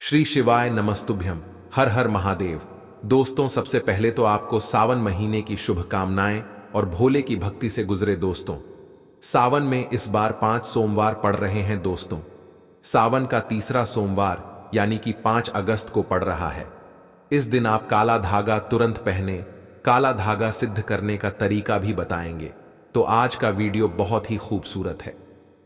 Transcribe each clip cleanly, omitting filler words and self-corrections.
श्री शिवाय नमस्तुभ्यम। हर हर महादेव। दोस्तों, सबसे पहले तो आपको सावन महीने की शुभकामनाएं और भोले की भक्ति से गुजरे। दोस्तों, सावन में इस बार 5 सोमवार पड़ रहे हैं। दोस्तों, सावन का तीसरा सोमवार यानी कि 5 अगस्त को पड़ रहा है। इस दिन आप काला धागा तुरंत पहने। काला धागा सिद्ध करने का तरीका भी बताएंगे। तो आज का वीडियो बहुत ही खूबसूरत है।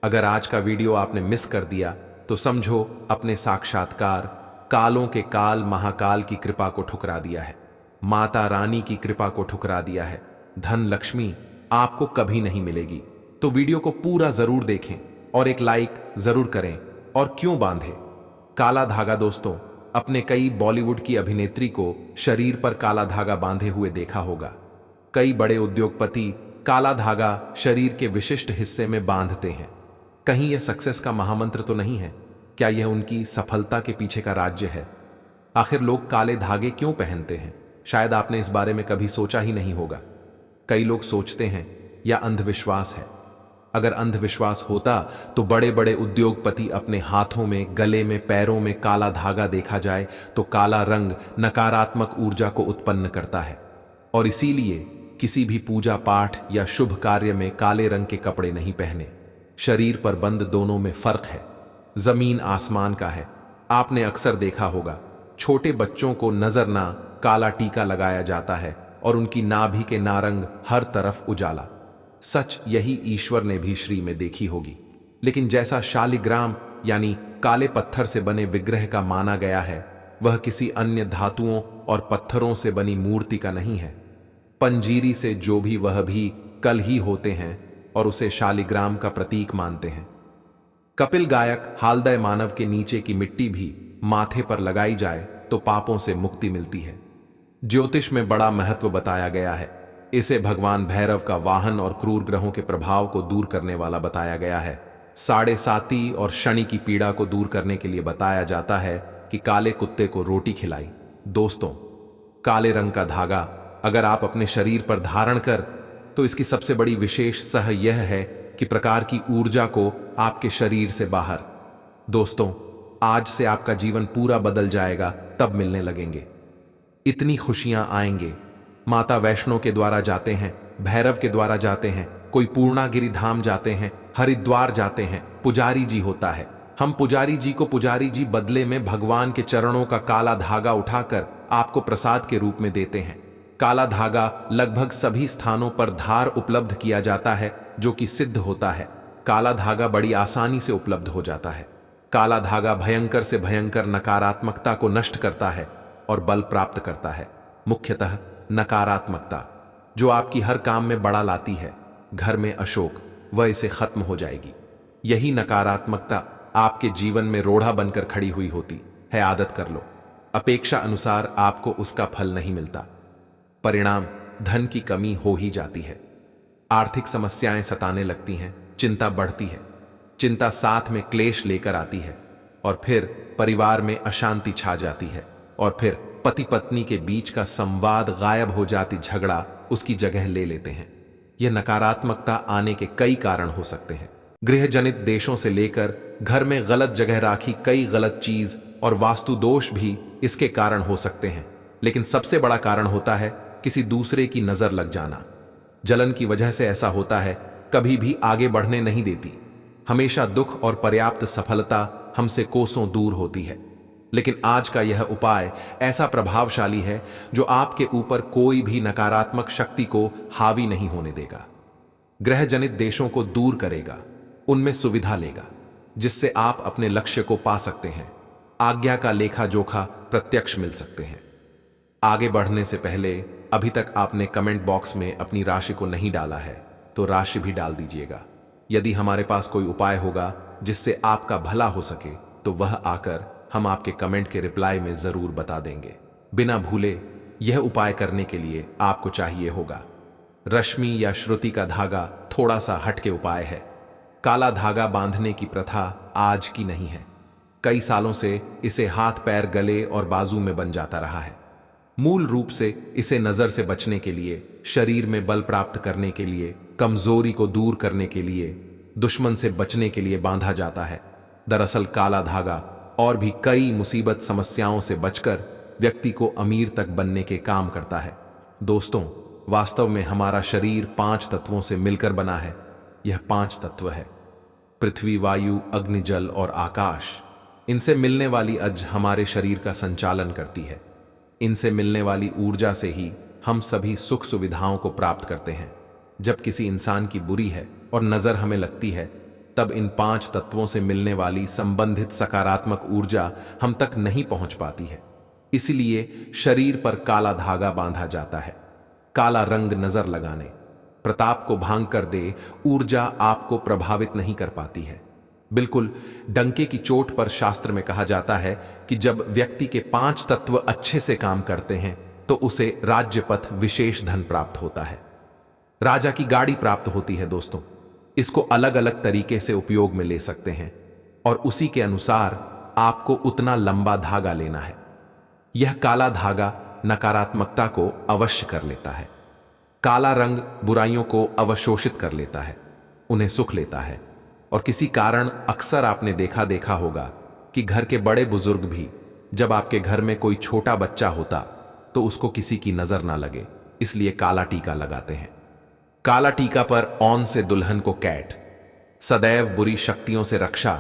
अगर आज का वीडियो आपने मिस कर दिया तो समझो अपने साक्षात्कार कालों के काल महाकाल की कृपा को ठुकरा दिया है, माता रानी की कृपा को ठुकरा दिया है। धन लक्ष्मी आपको कभी नहीं मिलेगी। तो वीडियो को पूरा जरूर देखें और एक लाइक जरूर करें। और क्यों बांधे काला धागा? दोस्तों, अपने कई बॉलीवुड की अभिनेत्री को शरीर पर काला धागा बांधे हुए देखा होगा। कई बड़े उद्योगपति काला धागा शरीर के विशिष्ट हिस्से में बांधते हैं। कहीं यह सक्सेस का महामंत्र तो नहीं है? क्या यह उनकी सफलता के पीछे का राज्य है? आखिर लोग काले धागे क्यों पहनते हैं? शायद आपने इस बारे में कभी सोचा ही नहीं होगा। कई लोग सोचते हैं या अंधविश्वास है। अगर अंधविश्वास होता तो बड़े बड़े उद्योगपति अपने हाथों में, गले में, पैरों में काला धागा देखा जाए तो काला रंग नकारात्मक ऊर्जा को उत्पन्न करता है और इसीलिए किसी भी पूजा पाठ या शुभ कार्य में काले रंग के कपड़े नहीं पहने। शरीर पर बंद दोनों में फर्क है, जमीन आसमान का है। आपने अक्सर देखा होगा छोटे बच्चों को नजर ना काला टीका लगाया जाता है और उनकी नाभि के नारंग हर तरफ उजाला। सच यही ईश्वर ने भी श्री में देखी होगी। लेकिन जैसा शालिग्राम यानी काले पत्थर से बने विग्रह का माना गया है, वह किसी अन्य धातुओं और पत्थरों से बनी मूर्ति का नहीं है। पंजीरी से जो भी वह भी कल ही होते हैं और उसे शालिग्राम का प्रतीक मानते हैं। कपिल गायक हालदय मानव के नीचे की मिट्टी भी माथे पर लगाई जाए तो पापों से मुक्ति मिलती है। ज्योतिष में बड़ा महत्व बताया गया है। इसे भगवान भैरव का वाहन और क्रूर ग्रहों के प्रभाव को दूर करने वाला बताया गया है। साढ़े साती और शनि की पीड़ा को दूर करने के लिए बताया जाता है कि काले कुत्ते को रोटी खिलाई। दोस्तों, काले रंग का धागा अगर आप अपने शरीर पर धारण कर तो इसकी सबसे बड़ी विशेष सह यह है कि प्रकार की ऊर्जा को आपके शरीर से बाहर। दोस्तों, आज से आपका जीवन पूरा बदल जाएगा, तब मिलने लगेंगे। इतनी खुशियां आएंगे। माता वैष्णो के द्वारा जाते हैं, भैरव के द्वारा जाते हैं, कोई पूर्णागिरि धाम जाते हैं, हरिद्वार जाते हैं, पुजारी जी होता है। हम पुजारी जी को पुजारी जी बदले में भगवान के चरणों का काला धागा उठाकर आपको प्रसाद के रूप में देते हैं। काला धागा लगभग सभी स्थानों पर धार उपलब्ध किया जाता है जो कि सिद्ध होता है। काला धागा बड़ी आसानी से उपलब्ध हो जाता है। काला धागा भयंकर से भयंकर नकारात्मकता को नष्ट करता है और बल प्राप्त करता है। मुख्यतः नकारात्मकता जो आपकी हर काम में बड़ा लाती है, घर में अशोक, वह इसे खत्म हो जाएगी। यही नकारात्मकता आपके जीवन में रोड़ा बनकर खड़ी हुई होती है। आदत कर लो, अपेक्षा अनुसार आपको उसका फल नहीं मिलता। परिणाम धन की कमी हो ही जाती है। आर्थिक समस्याएं सताने लगती हैं, चिंता बढ़ती है। चिंता साथ में क्लेश लेकर आती है और फिर परिवार में अशांति छा जाती है और फिर पति पत्नी के बीच का संवाद गायब हो जाती, झगड़ा उसकी जगह ले लेते हैं। यह नकारात्मकता आने के कई कारण हो सकते हैं। गृह जनित देशों से लेकर घर में गलत जगह राखी कई गलत चीज और वास्तु दोष भी इसके कारण हो सकते हैं। लेकिन सबसे बड़ा कारण होता है किसी दूसरे की नजर लग जाना। जलन की वजह से ऐसा होता है, कभी भी आगे बढ़ने नहीं देती। हमेशा दुख और पर्याप्त सफलता हमसे कोसों दूर होती है। लेकिन आज का यह उपाय ऐसा प्रभावशाली है जो आपके ऊपर कोई भी नकारात्मक शक्ति को हावी नहीं होने देगा। ग्रह जनित देशों को दूर करेगा, उनमें सुविधा लेगा, जिससे आप अपने लक्ष्य को पा सकते हैं। आज्ञा का लेखा जोखा प्रत्यक्ष मिल सकते हैं। आगे बढ़ने से पहले अभी तक आपने कमेंट बॉक्स में अपनी राशि को नहीं डाला है तो राशि भी डाल दीजिएगा। यदि हमारे पास कोई उपाय होगा जिससे आपका भला हो सके तो वह आकर हम आपके कमेंट के रिप्लाई में जरूर बता देंगे। बिना भूले यह उपाय करने के लिए आपको चाहिए होगा रश्मि या श्रुति का धागा। थोड़ा सा हटके उपाय है। काला धागा बांधने की प्रथा आज की नहीं है। कई सालों से इसे हाथ, पैर, गले और बाजू में बन जाता रहा है। मूल रूप से इसे नजर से बचने के लिए, शरीर में बल प्राप्त करने के लिए, कमजोरी को दूर करने के लिए, दुश्मन से बचने के लिए बांधा जाता है। दरअसल काला धागा और भी कई मुसीबत समस्याओं से बचकर व्यक्ति को अमीर तक बनने के काम करता है। दोस्तों, वास्तव में हमारा शरीर 5 तत्वों से मिलकर बना है। यह 5 तत्व है: पृथ्वी, वायु, अग्नि, जल और आकाश। इनसे मिलने वाली अज हमारे शरीर का संचालन करती है। इनसे मिलने वाली ऊर्जा से ही हम सभी सुख सुविधाओं को प्राप्त करते हैं। जब किसी इंसान की बुरी है और नजर हमें लगती है, तब इन 5 तत्वों से मिलने वाली संबंधित सकारात्मक ऊर्जा हम तक नहीं पहुंच पाती है। इसलिए शरीर पर काला धागा बांधा जाता है। काला रंग नजर लगाने, प्रताप को भांग कर दे, ऊर्जा आपको प्रभावित नहीं कर पाती है। बिल्कुल डंके की चोट पर शास्त्र में कहा जाता है कि जब व्यक्ति के 5 तत्व अच्छे से काम करते हैं तो उसे राज्य पथ, विशेष धन प्राप्त होता है, राजा की गाड़ी प्राप्त होती है। दोस्तों, इसको अलग अलग तरीके से उपयोग में ले सकते हैं और उसी के अनुसार आपको उतना लंबा धागा लेना है। यह काला धागा नकारात्मकता को अवश्य कर लेता है। काला रंग बुराइयों को अवशोषित कर लेता है, उन्हें सुख लेता है। और किसी कारण अक्सर आपने देखा होगा कि घर के बड़े बुजुर्ग भी, जब आपके घर में कोई छोटा बच्चा होता तो उसको किसी की नजर ना लगे, इसलिए काला टीका लगाते हैं। काला टीका पर औन से दुल्हन को कैट, सदैव बुरी शक्तियों से रक्षा।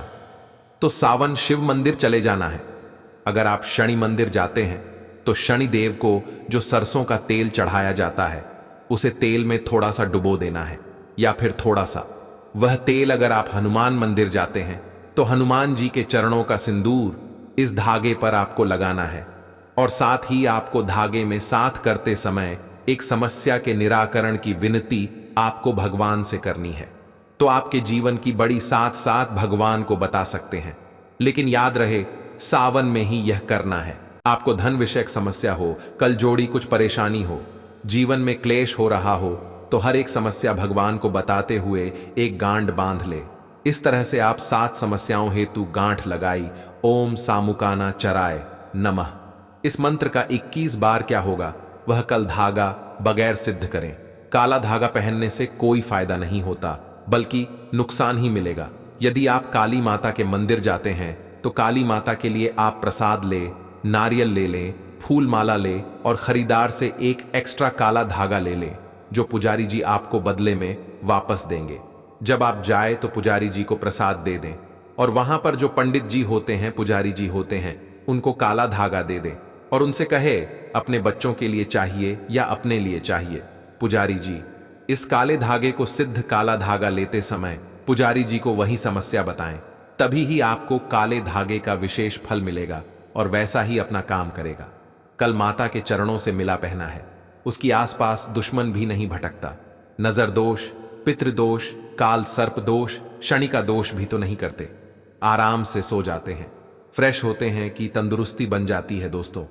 तो सावन शिव मंदिर चले जाना है। अगर आप शनि मंदिर जाते हैं तो शनि देव को जो सरसों का तेल चढ़ाया जाता है, उसे तेल में थोड़ा सा डुबो देना है, या फिर थोड़ा सा। वह तेल अगर आप हनुमान मंदिर जाते हैं तो हनुमान जी के चरणों का सिंदूर इस धागे पर आपको लगाना है। और साथ ही आपको धागे में साथ करते समय एक समस्या के निराकरण की विनती आपको भगवान से करनी है। तो आपके जीवन की बड़ी साथ साथ भगवान को बता सकते हैं। लेकिन याद रहे, सावन में ही यह करना है। आपको धन विषयक समस्या हो, कल जोड़ी कुछ परेशानी हो, जीवन में क्लेश हो रहा हो, तो हर एक समस्या भगवान को बताते हुए एक गांठ बांध ले। इस तरह से आप 7 समस्याओं हेतु गांठ लगाई। ओम सामुकाना चराय नमः। इस मंत्र का 21 बार क्या होगा, वह कल धागा बगैर सिद्ध करें। काला धागा पहनने से कोई फायदा नहीं होता, बल्कि नुकसान ही मिलेगा। यदि आप काली माता के मंदिर जाते हैं तो काली माता के लिए आप प्रसाद ले, नारियल ले लें, फूल माला ले और खरीदार से एक एक्स्ट्रा काला धागा ले लें, जो पुजारी जी आपको बदले में वापस देंगे। जब आप जाए तो पुजारी जी को प्रसाद दे दें और वहां पर जो पंडित जी होते हैं, पुजारी जी होते हैं, उनको काला धागा दे दें और उनसे कहे अपने बच्चों के लिए चाहिए या अपने लिए चाहिए। पुजारी जी इस काले धागे को सिद्ध काला धागा लेते समय पुजारी जी को वही समस्या बताएं, तभी ही आपको काले धागे का विशेष फल मिलेगा और वैसा ही अपना काम करेगा। कल माता के चरणों से मिला पहना है, उसकी आसपास दुश्मन भी नहीं भटकता। नजर दोष, पितृदोष, काल सर्प दोष, शनि का दोष भी तो नहीं करते। आराम से सो जाते हैं, फ्रेश होते हैं कि तंदुरुस्ती बन जाती है। दोस्तों,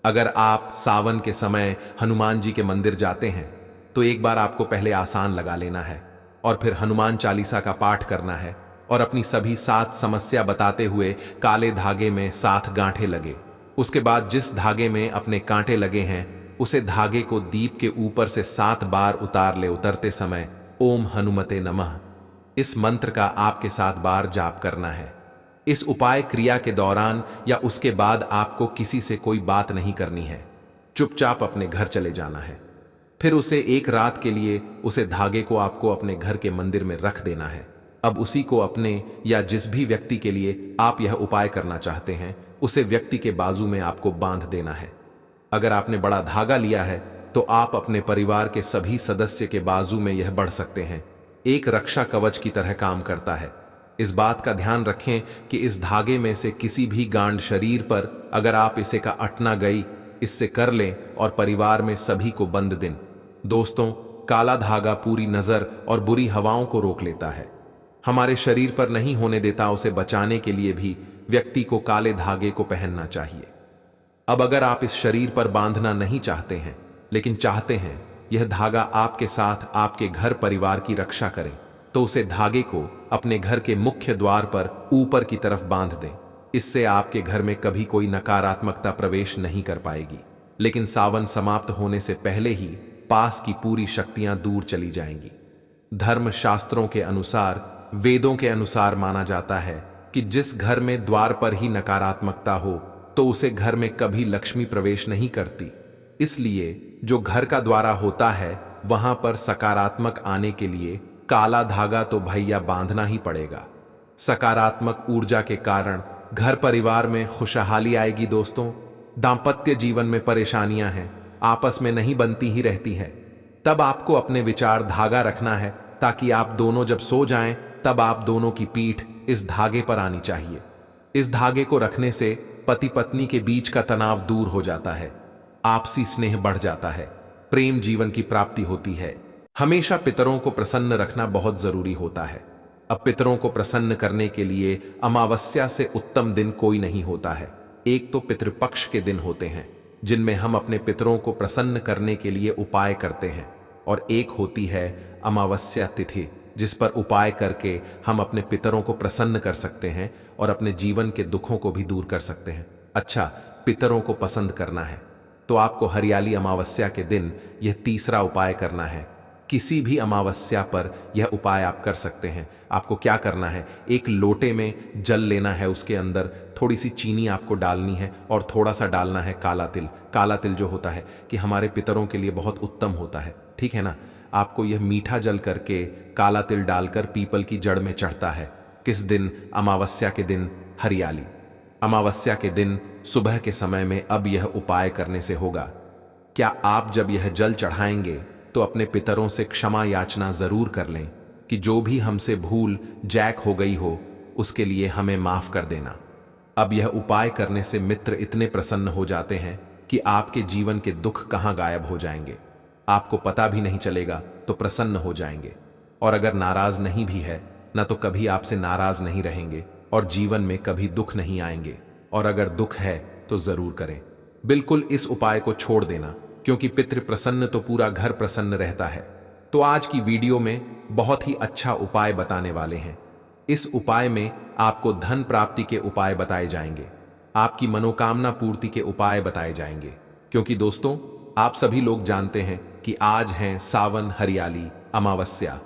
अगर आप सावन के समय हनुमान जी के मंदिर जाते हैं तो एक बार आपको पहले आसान लगा लेना है और फिर हनुमान चालीसा का पाठ करना है और अपनी सभी 7 समस्या बताते हुए काले धागे में 7 गांठे लगे। उसके बाद जिस धागे में अपने कांटे लगे हैं, उसे धागे को दीप के ऊपर से 7 बार उतार ले। उतरते समय ओम हनुमते नमः इस मंत्र का आपके 7 बार जाप करना है। इस उपाय क्रिया के दौरान या उसके बाद आपको किसी से कोई बात नहीं करनी है, चुपचाप अपने घर चले जाना है। फिर उसे एक रात के लिए उसे धागे को आपको अपने घर के मंदिर में रख देना है। अब उसी को अपने या जिस भी व्यक्ति के लिए आप यह उपाय करना चाहते हैं, उसे व्यक्ति के बाजू में आपको बांध देना है। अगर आपने बड़ा धागा लिया है तो आप अपने परिवार के सभी सदस्य के बाजू में यह बढ़ सकते हैं। एक रक्षा कवच की तरह काम करता है। इस बात का ध्यान रखें कि इस धागे में से किसी भी गांठ शरीर पर अगर आप इसे का अटना गई, इससे कर लें और परिवार में सभी को बंद दें। दोस्तों, काला धागा पूरी नजर और बुरी हवाओं को रोक लेता है, हमारे शरीर पर नहीं होने देता। उसे बचाने के लिए भी व्यक्ति को काले धागे को पहनना चाहिए। अब अगर आप इस शरीर पर बांधना नहीं चाहते हैं, लेकिन चाहते हैं यह धागा आपके साथ आपके घर परिवार की रक्षा करे, तो उसे धागे को अपने घर के मुख्य द्वार पर ऊपर की तरफ बांध दें। इससे आपके घर में कभी कोई नकारात्मकता प्रवेश नहीं कर पाएगी। लेकिन सावन समाप्त होने से पहले ही पास की पूरी शक्तियां दूर चली जाएंगी। धर्म शास्त्रों के अनुसार, वेदों के अनुसार माना जाता है कि जिस घर में द्वार पर ही नकारात्मकता हो तो उसे घर में कभी लक्ष्मी प्रवेश नहीं करती। इसलिए जो घर का द्वारा होता है वहां पर सकारात्मक आने के लिए काला धागा तो भैया बांधना ही पड़ेगा। सकारात्मक ऊर्जा के कारण घर परिवार में खुशहाली आएगी दोस्तों। दांपत्य जीवन में परेशानियां हैं, आपस में नहीं बनती ही रहती है। तब आपको अपने विचार धागा रखना है ताकि आप दोनों जब सो जाएं तब आप दोनों की पीठ इस धागे पर आनी चाहिए। इस धागे को रखने से पति पत्नी के बीच का तनाव दूर हो जाता है, आपसी स्नेह बढ़ जाता है, प्रेम जीवन की प्राप्ति होती है। हमेशा पितरों को प्रसन्न रखना बहुत जरूरी होता है। अब पितरों को प्रसन्न करने के लिए अमावस्या से उत्तम दिन कोई नहीं होता है। एक तो पितृपक्ष के दिन होते हैं जिनमें हम अपने पितरों को प्रसन्न करने के लिए उपाय करते हैं, और एक होती है अमावस्या तिथि जिस पर उपाय करके हम अपने पितरों को प्रसन्न कर सकते हैं और अपने जीवन के दुखों को भी दूर कर सकते हैं। अच्छा, पितरों को पसंद करना है तो आपको हरियाली अमावस्या के दिन यह तीसरा उपाय करना है। किसी भी अमावस्या पर यह उपाय आप कर सकते हैं। आपको क्या करना है, एक लोटे में जल लेना है, उसके अंदर थोड़ी सी चीनी आपको डालनी है और थोड़ा सा डालना है काला तिल। काला तिल जो होता है कि हमारे पितरों के लिए बहुत उत्तम होता है, ठीक है ना। आपको यह मीठा जल करके काला तिल डालकर पीपल की जड़ में चढ़ता है। किस दिन? अमावस्या के दिन हरियाली अमावस्या के दिन सुबह के समय में अब यह उपाय करने से होगा। क्या आप जब यह जल चढ़ाएंगे तो अपने पितरों से क्षमा याचना जरूर कर लें कि जो भी हमसे भूल जैक हो गई हो उसके लिए हमें माफ कर देना। अब यह उपाय करने से मित्र इतने प्रसन्न हो जाते हैं कि आपके जीवन के दुख कहां गायब हो जाएंगे, आपको पता भी नहीं चलेगा, तो प्रसन्न हो जाएंगे। और अगर नाराज नहीं भी है ना तो कभी आपसे नाराज नहीं रहेंगे और जीवन में कभी दुख नहीं आएंगे। और अगर दुख है तो जरूर करें, बिल्कुल इस उपाय को छोड़ देना, क्योंकि पितृ प्रसन्न तो पूरा घर प्रसन्न रहता है। तो आज की वीडियो में बहुत ही अच्छा उपाय बताने वाले हैं। इस उपाय में आपको धन प्राप्ति के उपाय बताए जाएंगे, आपकी मनोकामना पूर्ति के उपाय बताए जाएंगे। क्योंकि दोस्तों, आप सभी लोग जानते हैं कि आज है सावन हरियाली अमावस्या।